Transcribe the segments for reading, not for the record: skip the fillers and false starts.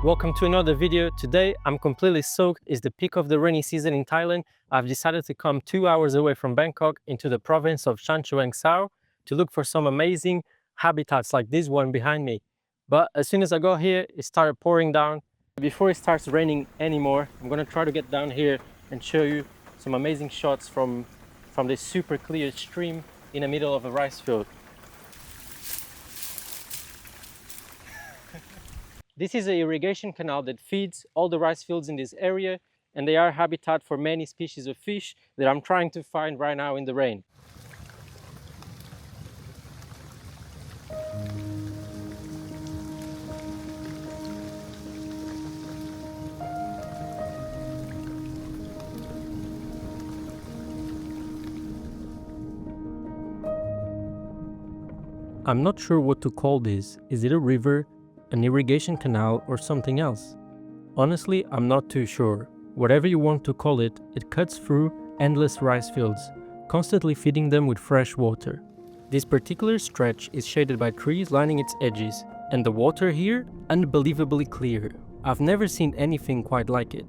Welcome to another video. Today I'm completely soaked. It's the peak of the rainy season in Thailand. I've decided to come 2 hours away from Bangkok into the province of Chan Chuang Sao to look for some amazing habitats like this one behind me. But as soon as I got here, it started pouring down. Before it starts raining anymore, I'm gonna try to get down here and show you some amazing shots from this super clear stream in the middle of a rice field. This is an irrigation canal that feeds all the rice fields in this area, and they are habitat for many species of fish that I'm trying to find right now in the rain. I'm not sure what to call this. Is it a river, an irrigation canal, or something else? Honestly, I'm not too sure. Whatever you want to call it, it cuts through endless rice fields, constantly feeding them with fresh water. This particular stretch is shaded by trees lining its edges, and the water here, unbelievably clear. I've never seen anything quite like it.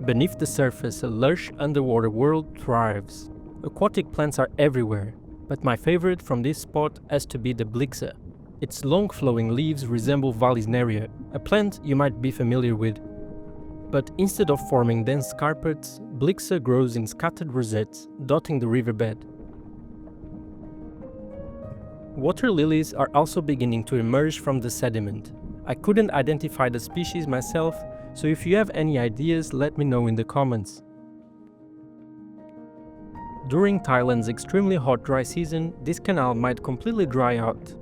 Beneath the surface, a lush underwater world thrives. Aquatic plants are everywhere, but my favorite from this spot has to be the Blyxa. Its long flowing leaves resemble Vallisneria, a plant you might be familiar with. But instead of forming dense carpets, Blyxa grows in scattered rosettes, dotting the riverbed. Water lilies are also beginning to emerge from the sediment. I couldn't identify the species myself, so if you have any ideas, let me know in the comments. During Thailand's extremely hot dry season, this canal might completely dry out.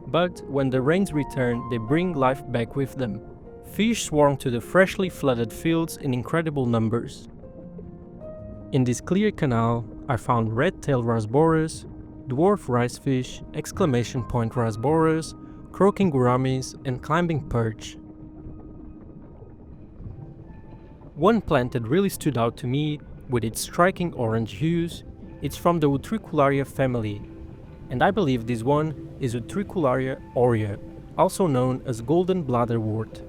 But when the rains return, they bring life back with them. Fish swarm to the freshly flooded fields in incredible numbers. In this clear canal, I found red-tailed rasboras, dwarf ricefish, exclamation point rasboras, croaking gouramis, and climbing perch. One plant that really stood out to me, with its striking orange hues, it's from the Utricularia family, and I believe this one is Utricularia aurea, also known as golden bladderwort.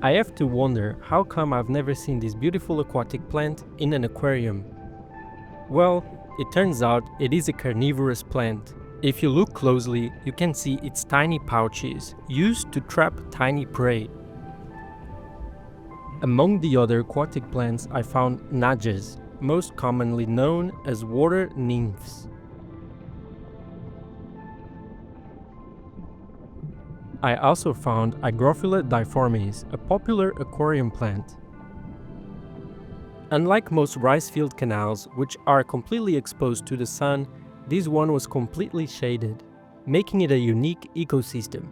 I have to wonder how come I've never seen this beautiful aquatic plant in an aquarium. Well, it turns out it is a carnivorous plant. If you look closely, you can see its tiny pouches, used to trap tiny prey. Among the other aquatic plants I found najas, most commonly known as water nymphs. I also found Hygrophila difformis, a popular aquarium plant. Unlike most rice field canals, which are completely exposed to the sun, this one was completely shaded, making it a unique ecosystem.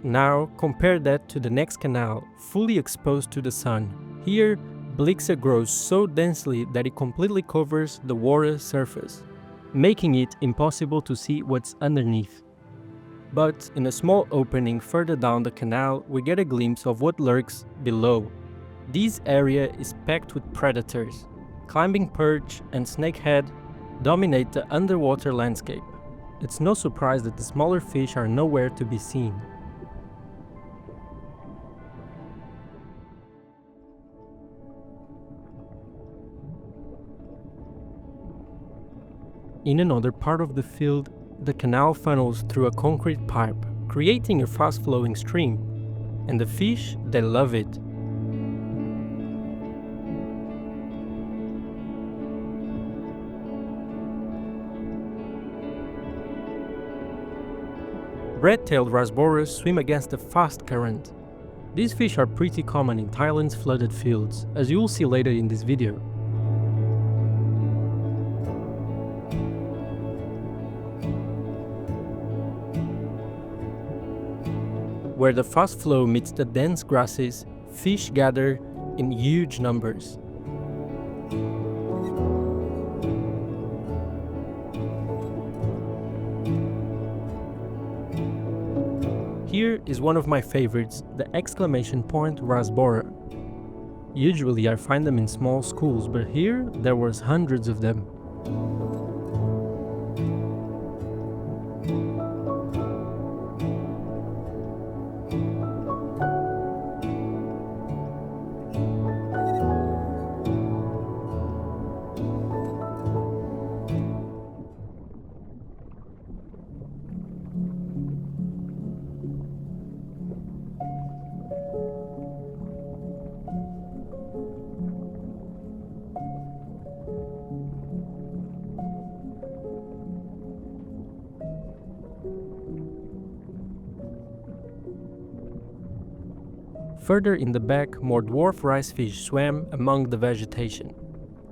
Now, compare that to the next canal, fully exposed to the sun. Here, Blyxa grows so densely that it completely covers the water surface, making it impossible to see what's underneath. But in a small opening further down the canal, we get a glimpse of what lurks below. This area is packed with predators. Climbing perch and snakehead dominate the underwater landscape. It's no surprise that the smaller fish are nowhere to be seen. In another part of the field, the canal funnels through a concrete pipe, creating a fast-flowing stream, and the fish, they love it. Red-tailed rasboras swim against a fast current. These fish are pretty common in Thailand's flooded fields, as you will see later in this video. Where the fast flow meets the dense grasses, fish gather in huge numbers. Here is one of my favorites, the exclamation point Rasbora. Usually I find them in small schools, but here there was hundreds of them. Further in the back, more dwarf ricefish swam among the vegetation.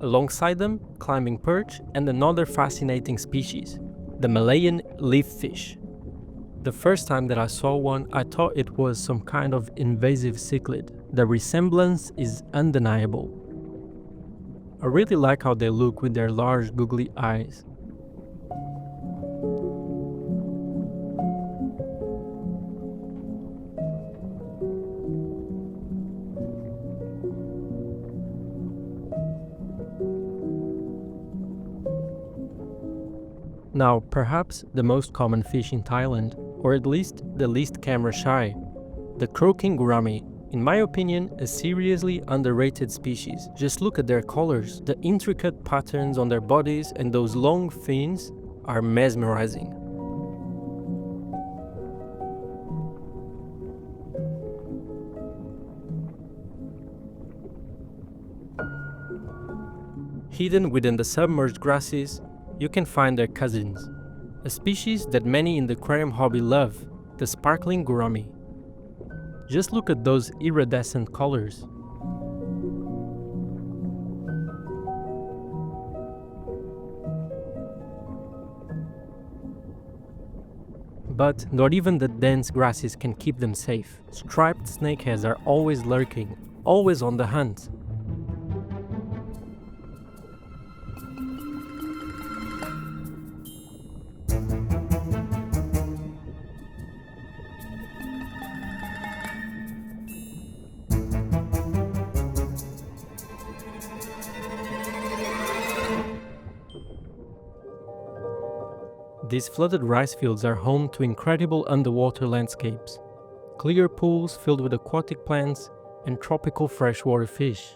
Alongside them, climbing perch and another fascinating species, the Malayan leaffish. The first time that I saw one, I thought it was some kind of invasive cichlid. The resemblance is undeniable. I really like how they look with their large googly eyes. Now, perhaps the most common fish in Thailand, or at least the least camera shy, the Snakeskin Gourami. In my opinion, a seriously underrated species. Just look at their colors, the intricate patterns on their bodies and those long fins are mesmerizing. Hidden within the submerged grasses, you can find their cousins, a species that many in the aquarium hobby love, the sparkling gourami. Just look at those iridescent colors. But not even the dense grasses can keep them safe. Striped snakeheads are always lurking, always on the hunt. These flooded rice fields are home to incredible underwater landscapes, clear pools filled with aquatic plants and tropical freshwater fish.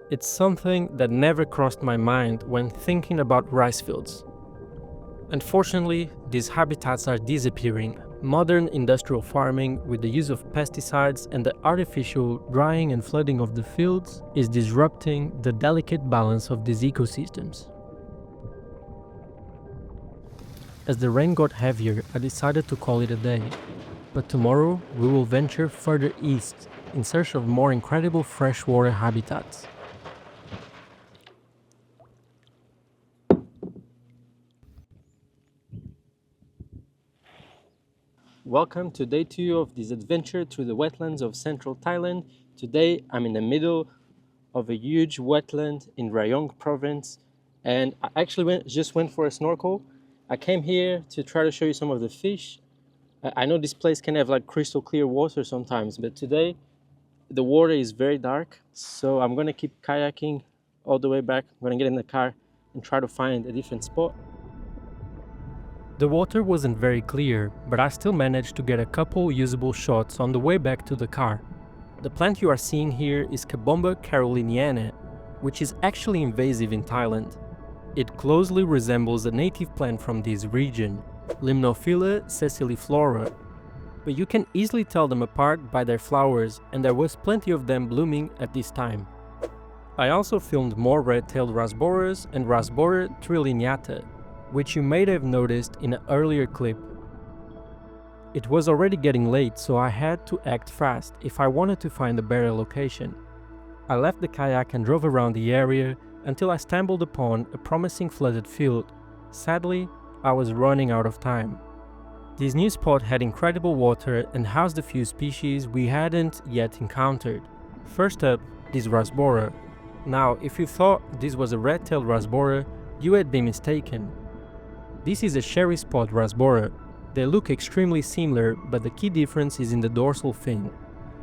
It's something that never crossed my mind when thinking about rice fields. Unfortunately, these habitats are disappearing. Modern industrial farming with the use of pesticides and the artificial drying and flooding of the fields is disrupting the delicate balance of these ecosystems. As the rain got heavier, I decided to call it a day. But tomorrow, we will venture further east in search of more incredible freshwater habitats. Welcome to day 2 of this adventure through the wetlands of central Thailand. Today, I'm in the middle of a huge wetland in Rayong province, and I actually just went for a snorkel. I came here to try to show you some of the fish. I know this place can have like crystal clear water sometimes, but today the water is very dark. So I'm gonna keep kayaking all the way back. I'm gonna get in the car and try to find a different spot. The water wasn't very clear, but I still managed to get a couple usable shots on the way back to the car. The plant you are seeing here is Cabomba caroliniana, which is actually invasive in Thailand. It closely resembles a native plant from this region, Limnophila sessiliflora, but you can easily tell them apart by their flowers, and there was plenty of them blooming at this time. I also filmed more red-tailed rasboras and Rasbora trilineata, which you may have noticed in an earlier clip. It was already getting late, so I had to act fast if I wanted to find a better location. I left the kayak and drove around the area until I stumbled upon a promising flooded field. Sadly, I was running out of time. This new spot had incredible water and housed a few species we hadn't yet encountered. First up, this Rasbora. Now, if you thought this was a red-tailed Rasbora, you had been mistaken. This is a cherry spot Rasbora. They look extremely similar, but the key difference is in the dorsal fin.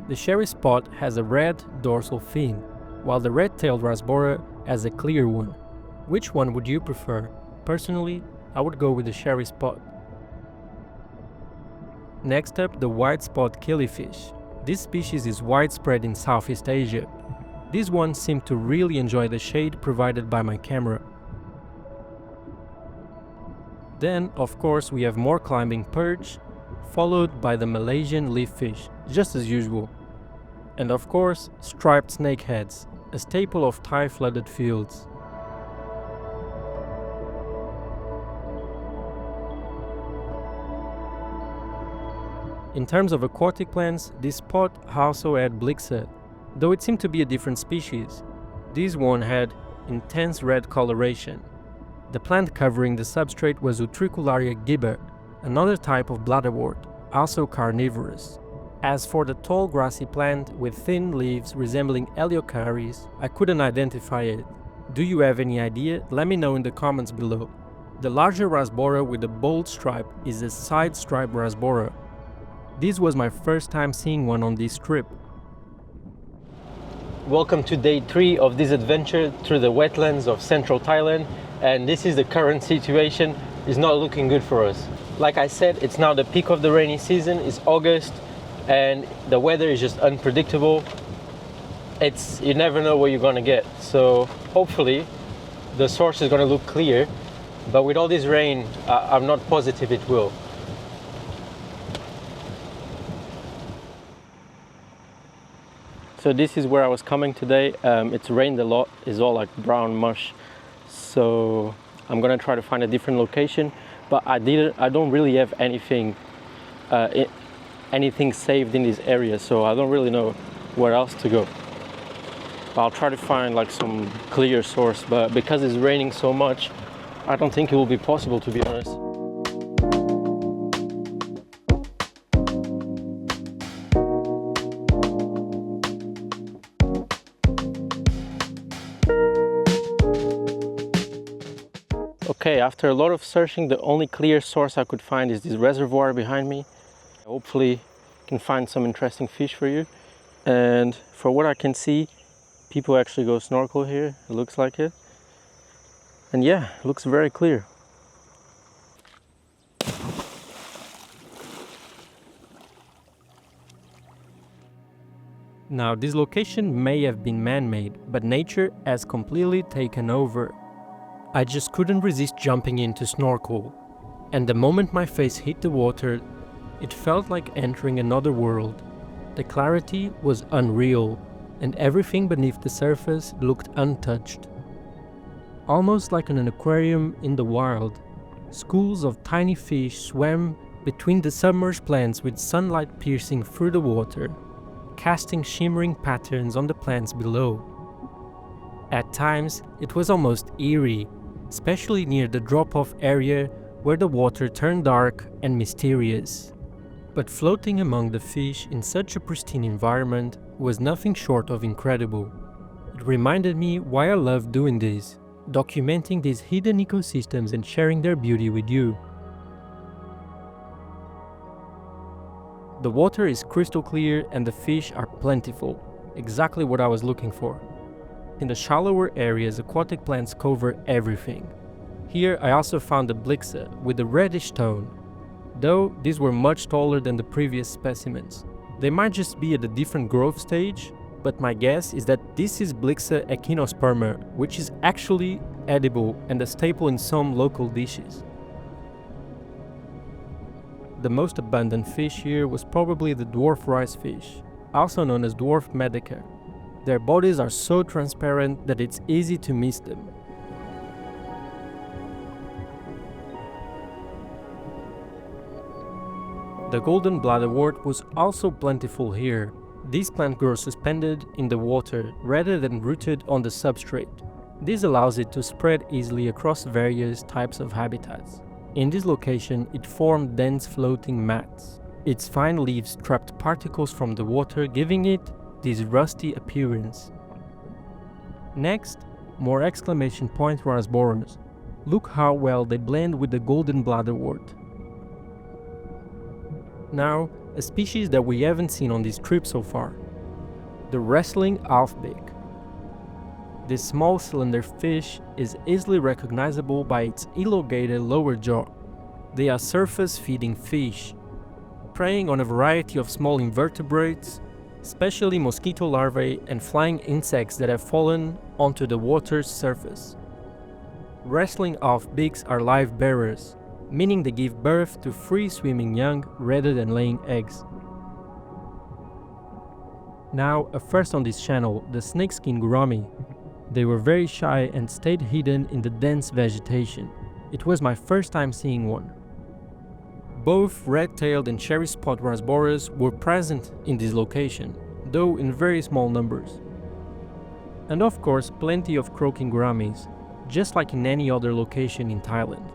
The cherry spot has a red dorsal fin, while the red-tailed Rasbora has a clear one. Which one would you prefer? Personally, I would go with the cherry spot. Next up, the white spot killifish. This species is widespread in Southeast Asia. These ones seem to really enjoy the shade provided by my camera. Then, of course, we have more climbing perch, followed by the Malaysian leaffish, just as usual. And of course, striped snakeheads, a staple of Thai flooded fields. In terms of aquatic plants, this spot also had Blyxa, though it seemed to be a different species. This one had intense red coloration. The plant covering the substrate was Utricularia gibba, another type of Bladderwort, also carnivorous. As for the tall grassy plant with thin leaves resembling Heliocaris, I couldn't identify it. Do you have any idea? Let me know in the comments below. The larger Rasbora with the bold stripe is a side stripe Rasbora. This was my first time seeing one on this trip. Welcome to day 3 of this adventure through the wetlands of central Thailand, and this is the current situation. It's not looking good for us. Like I said, it's now the peak of the rainy season. It's August and the weather is just unpredictable. You never know what you're gonna get. So hopefully the source is gonna look clear, but with all this rain, I'm not positive it will. So this is where I was coming today. It's rained a lot. It's all like brown mush. So I'm gonna try to find a different location, but I don't really have anything saved in this area, so I don't really know where else to go. I'll try to find like some clear source, but because it's raining so much, I don't think it will be possible, to be honest. Okay, after a lot of searching, the only clear source I could find is this reservoir behind me. Hopefully can find some interesting fish for you. And for what I can see, people actually go snorkel here, it looks like it. And yeah, it looks very clear. Now, this location may have been man-made, but nature has completely taken over. I just couldn't resist jumping in to snorkel, and the moment my face hit the water, it felt like entering another world. The clarity was unreal, and everything beneath the surface looked untouched. Almost like in an aquarium in the wild, schools of tiny fish swam between the submerged plants with sunlight piercing through the water, casting shimmering patterns on the plants below. At times, it was almost eerie, especially near the drop-off area where the water turned dark and mysterious. But floating among the fish in such a pristine environment was nothing short of incredible. It reminded me why I love doing this, documenting these hidden ecosystems and sharing their beauty with you. The water is crystal clear and the fish are plentiful, exactly what I was looking for. In the shallower areas, aquatic plants cover everything. Here I also found a Blyxa with a reddish tone, though these were much taller than the previous specimens. They might just be at a different growth stage, but my guess is that this is Blyxa echinosperma, which is actually edible and a staple in some local dishes. The most abundant fish here was probably the dwarf rice fish, also known as Dwarf Medaka. Their bodies are so transparent that it's easy to miss them. The golden bladderwort was also plentiful here. This plant grows suspended in the water rather than rooted on the substrate. This allows it to spread easily across various types of habitats. In this location, it formed dense floating mats. Its fine leaves trapped particles from the water, giving it this rusty appearance. Next, more exclamation point rasboras. Look how well they blend with the golden bladderwort. Now, a species that we haven't seen on this trip so far, the wrestling Halfbeak. This small cylinder fish is easily recognizable by its elongated lower jaw. They are surface-feeding fish, preying on a variety of small invertebrates, especially mosquito larvae and flying insects that have fallen onto the water's surface. Wrestling Halfbeaks are live bearers, meaning they give birth to free-swimming young rather than laying eggs. Now, a first on this channel, the Snakeskin Gourami. They were very shy and stayed hidden in the dense vegetation. It was my first time seeing one. Both red-tailed and cherry spot rasboras were present in this location, though in very small numbers. And of course, plenty of croaking gouramis, just like in any other location in Thailand.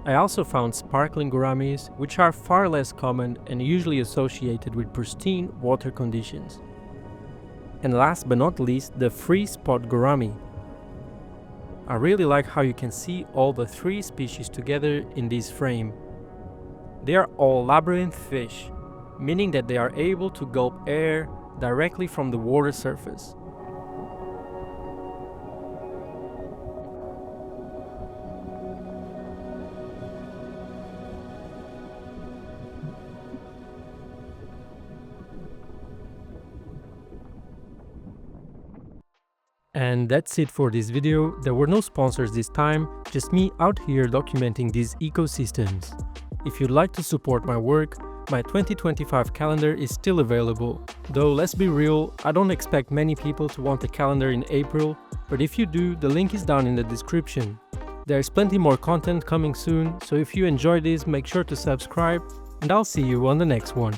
I also found sparkling gouramis, which are far less common and usually associated with pristine water conditions. And last but not least, the free spot gourami. I really like how you can see all the three species together in this frame. They are all labyrinth fish, meaning that they are able to gulp air directly from the water surface. And that's it for this video. There were no sponsors this time, just me out here documenting these ecosystems. If you'd like to support my work, my 2025 calendar is still available. Though let's be real, I don't expect many people to want a calendar in April, but if you do, the link is down in the description. There's plenty more content coming soon, so if you enjoyed this, make sure to subscribe, and I'll see you on the next one.